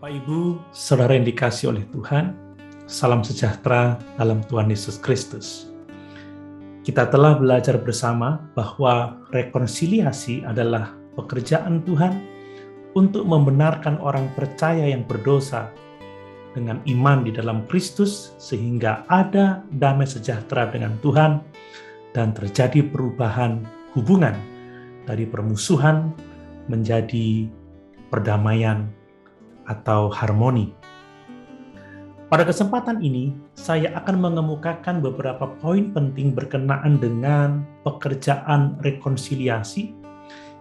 Bapak Ibu, Saudara yang dikasihi oleh Tuhan, salam sejahtera dalam Tuhan Yesus Kristus. Kita telah belajar bersama bahwa rekonsiliasi adalah pekerjaan Tuhan untuk membenarkan orang percaya yang berdosa dengan iman di dalam Kristus sehingga ada damai sejahtera dengan Tuhan dan terjadi perubahan hubungan dari permusuhan menjadi perdamaian atau harmoni. Pada kesempatan ini, saya akan mengemukakan beberapa poin penting berkenaan dengan pekerjaan rekonsiliasi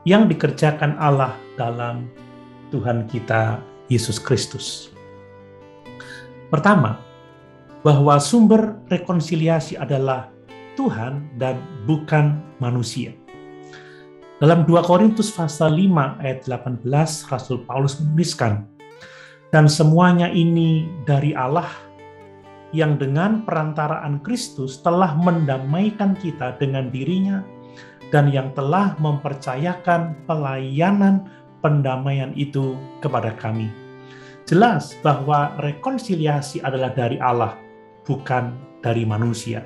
yang dikerjakan Allah dalam Tuhan kita Yesus Kristus. Pertama, bahwa sumber rekonsiliasi adalah Tuhan dan bukan manusia. Dalam 2 Korintus pasal 5 ayat 18, Rasul Paulus menuliskan, dan semuanya ini dari Allah yang dengan perantaraan Kristus telah mendamaikan kita dengan dirinya dan yang telah mempercayakan pelayanan pendamaian itu kepada kami. Jelas bahwa rekonsiliasi adalah dari Allah, bukan dari manusia.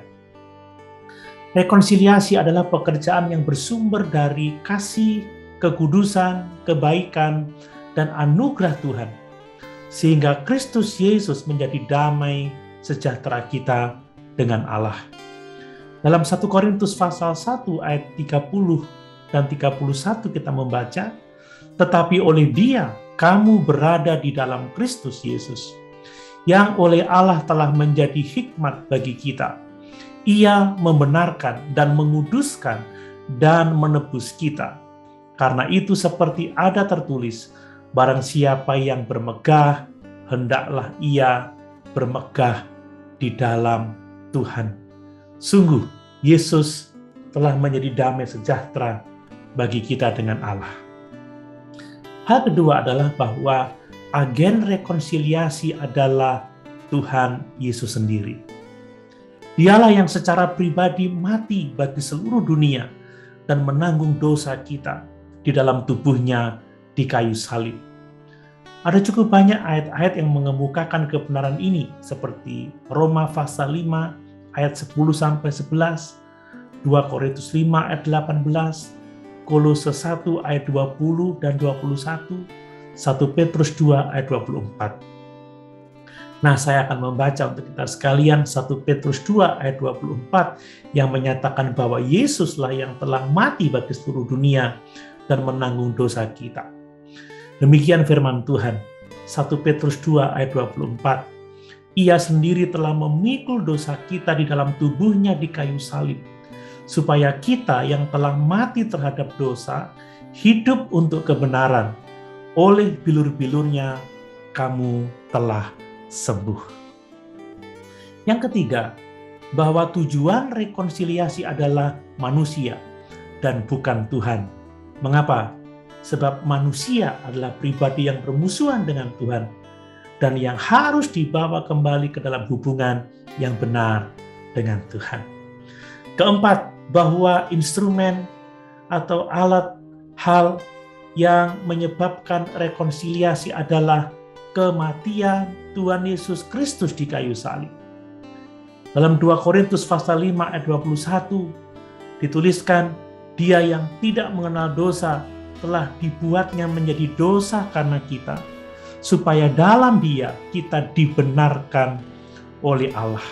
Rekonsiliasi adalah pekerjaan yang bersumber dari kasih, kekudusan, kebaikan, dan anugerah Tuhan, sehingga Kristus Yesus menjadi damai sejahtera kita dengan Allah. Dalam 1 Korintus pasal 1 ayat 30 dan 31 kita membaca, tetapi oleh Dia kamu berada di dalam Kristus Yesus, yang oleh Allah telah menjadi hikmat bagi kita. Ia membenarkan dan menguduskan dan menebus kita. Karena itu seperti ada tertulis, barang siapa yang bermegah, hendaklah ia bermegah di dalam Tuhan. Sungguh, Yesus telah menjadi damai sejahtera bagi kita dengan Allah. Hal kedua adalah bahwa agen rekonsiliasi adalah Tuhan Yesus sendiri. Dialah yang secara pribadi mati bagi seluruh dunia dan menanggung dosa kita di dalam tubuhnya di kayu salib. Ada cukup banyak ayat-ayat yang mengemukakan kebenaran ini, seperti Roma pasal 5 ayat 10-11, 2 Korintus 5 ayat 18, Kolose 1 ayat 20 dan 21, 1 Petrus 2 ayat 24. Nah, saya akan membaca untuk kita sekalian 1 Petrus 2 ayat 24 yang menyatakan bahwa Yesuslah yang telah mati bagi seluruh dunia dan menanggung dosa kita. Demikian firman Tuhan, 1 Petrus 2 ayat 24. Ia sendiri telah memikul dosa kita di dalam tubuhnya di kayu salib, supaya kita yang telah mati terhadap dosa, hidup untuk kebenaran. Oleh bilur-bilurnya, kamu telah sembuh. Yang ketiga, bahwa tujuan rekonsiliasi adalah manusia dan bukan Tuhan. Mengapa? Sebab manusia adalah pribadi yang bermusuhan dengan Tuhan dan yang harus dibawa kembali ke dalam hubungan yang benar dengan Tuhan. Keempat, bahwa instrumen atau alat hal yang menyebabkan rekonsiliasi adalah kematian Tuhan Yesus Kristus di kayu salib. Dalam 2 Korintus pasal 5 ayat 21 dituliskan, Dia yang tidak mengenal dosa telah dibuatnya menjadi dosa karena kita, supaya dalam Dia kita dibenarkan oleh Allah.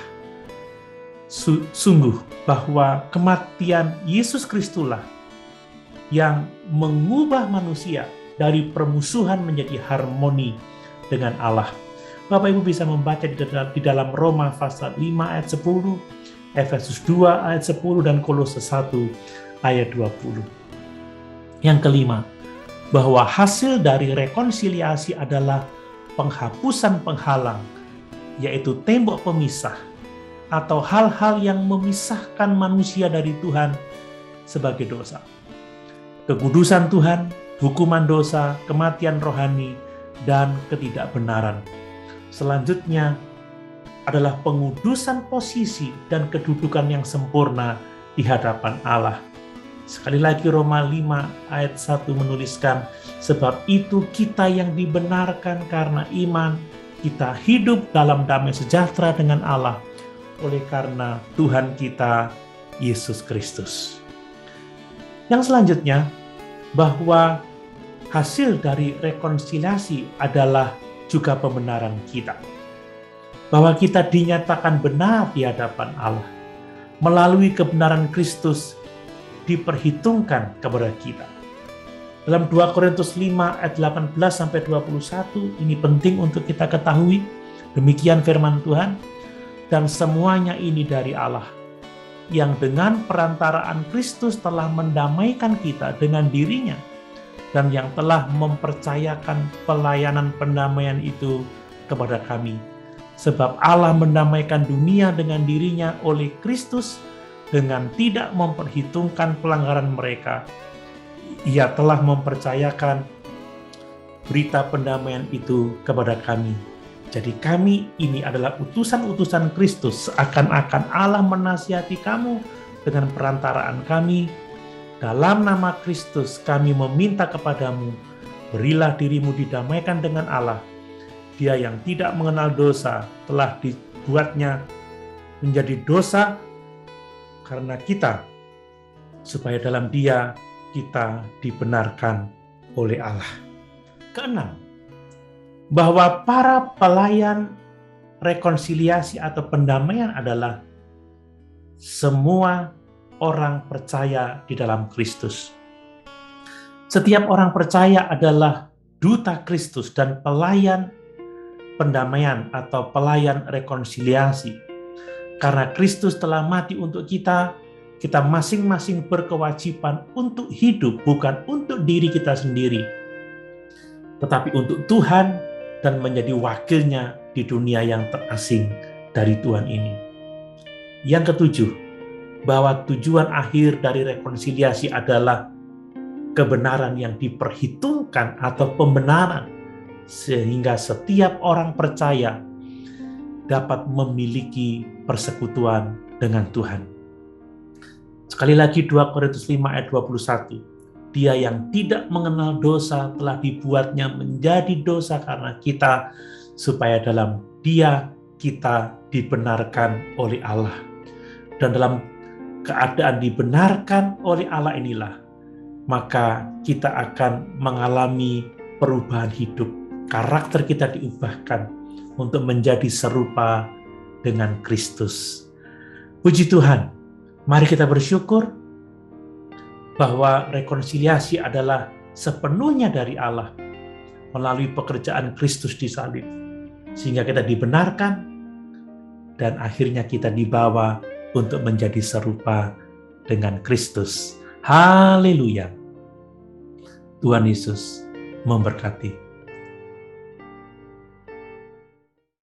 Sungguh bahwa kematian Yesus Kristuslah yang mengubah manusia dari permusuhan menjadi harmoni dengan Allah. Bapak Ibu bisa membaca di dalam Roma pasal 5 ayat 10, Efesus 2 ayat 10, dan Kolose 1 ayat 20. Yang kelima, bahwa hasil dari rekonsiliasi adalah penghapusan penghalang, yaitu tembok pemisah, atau hal-hal yang memisahkan manusia dari Tuhan sebagai dosa. Kekudusan Tuhan, hukuman dosa, kematian rohani, dan ketidakbenaran. Selanjutnya adalah pengudusan posisi dan kedudukan yang sempurna di hadapan Allah. Sekali lagi Roma 5 ayat 1 menuliskan, sebab itu kita yang dibenarkan karena iman, kita hidup dalam damai sejahtera dengan Allah oleh karena Tuhan kita Yesus Kristus. Yang selanjutnya, bahwa hasil dari rekonsiliasi adalah juga pembenaran kita. Bahwa kita dinyatakan benar di hadapan Allah. Melalui kebenaran Kristus diperhitungkan kepada kita. Dalam 2 Korintus 5 ayat 18-21, ini penting untuk kita ketahui. Demikian firman Tuhan. Dan semuanya ini dari Allah, yang dengan perantaraan Kristus telah mendamaikan kita dengan dirinya, dan yang telah mempercayakan pelayanan pendamaian itu kepada kami. Sebab Allah mendamaikan dunia dengan dirinya oleh Kristus dengan tidak memperhitungkan pelanggaran mereka. Ia telah mempercayakan berita pendamaian itu kepada kami. Jadi kami ini adalah utusan-utusan Kristus, seakan-akan Allah menasihati kamu dengan perantaraan kami. Dalam nama Kristus kami meminta kepadamu, berilah dirimu didamaikan dengan Allah. Dia yang tidak mengenal dosa telah dibuatnya menjadi dosa karena kita, supaya dalam Dia kita dibenarkan oleh Allah. Keenam, bahwa para pelayan rekonsiliasi atau pendamaian adalah semua orang percaya di dalam Kristus. Setiap orang percaya adalah duta Kristus dan pelayan pendamaian atau pelayan rekonsiliasi. Karena Kristus telah mati untuk kita, kita masing-masing berkewajiban untuk hidup bukan untuk diri kita sendiri, tetapi untuk Tuhan dan menjadi wakilnya di dunia yang terasing dari Tuhan ini. Yang ketujuh, bahwa tujuan akhir dari rekonsiliasi adalah kebenaran yang diperhitungkan atau pembenaran, sehingga setiap orang percaya dapat memiliki persekutuan dengan Tuhan. Sekali lagi 2 Korintus 5 ayat 21. Dia yang tidak mengenal dosa telah dibuatnya menjadi dosa karena kita, supaya dalam Dia kita dibenarkan oleh Allah. Dan dalam keadaan dibenarkan oleh Allah inilah, maka kita akan mengalami perubahan hidup. Karakter kita diubahkan untuk menjadi serupa dengan Kristus. Puji Tuhan, mari kita bersyukur bahwa rekonsiliasi adalah sepenuhnya dari Allah melalui pekerjaan Kristus di salib, sehingga kita dibenarkan dan akhirnya kita dibawa untuk menjadi serupa dengan Kristus. Haleluya. Tuhan Yesus memberkati.